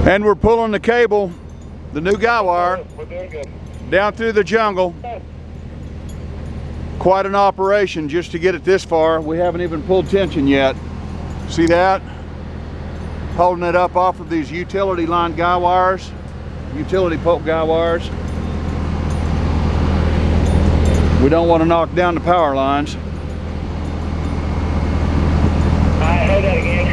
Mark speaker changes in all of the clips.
Speaker 1: And we're pulling the cable, the new guy wire,
Speaker 2: We're doing good.
Speaker 1: down through the jungle. Quite an operation just to get it this far. We haven't even pulled tension yet. See that? Holding it up off of these utility line guy wires, utility pole guy wires. We don't want to knock down the power lines.
Speaker 2: Alright, hold that again.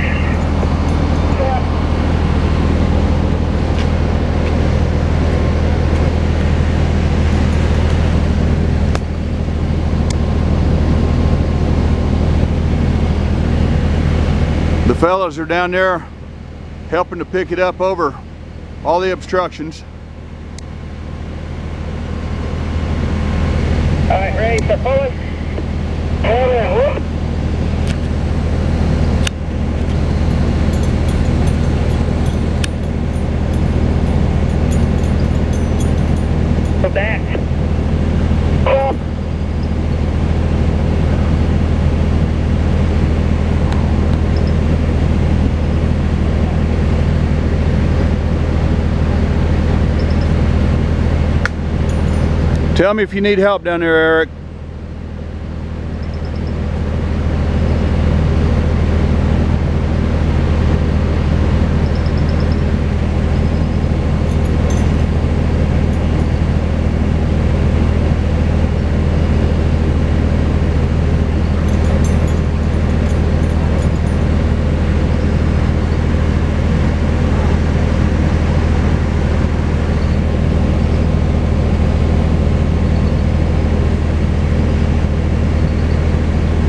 Speaker 1: The fellas are down there helping to pick it up over all the obstructions.
Speaker 2: Alright, ready, start pulling. Hold on, whoop. Pull back. Pull.
Speaker 1: Tell me if you need help down there, Eric.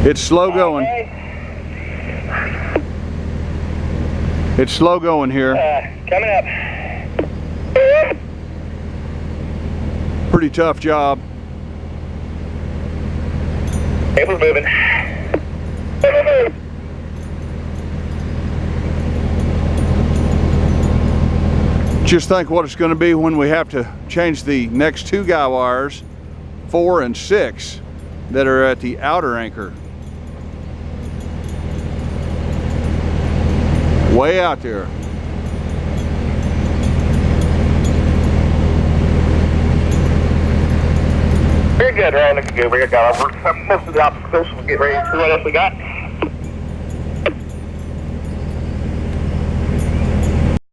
Speaker 1: It's slow going. It's slow going here.
Speaker 2: Coming up.
Speaker 1: Pretty tough job.
Speaker 2: Cable's moving.
Speaker 1: Just think what it's going to be when we have to change the next two guy wires, 4 and 6, that are at the outer anchor. Way out there.
Speaker 2: Very good, Ryan. Looking good. We got most of the obstacles. We'll get ready to see what else we got.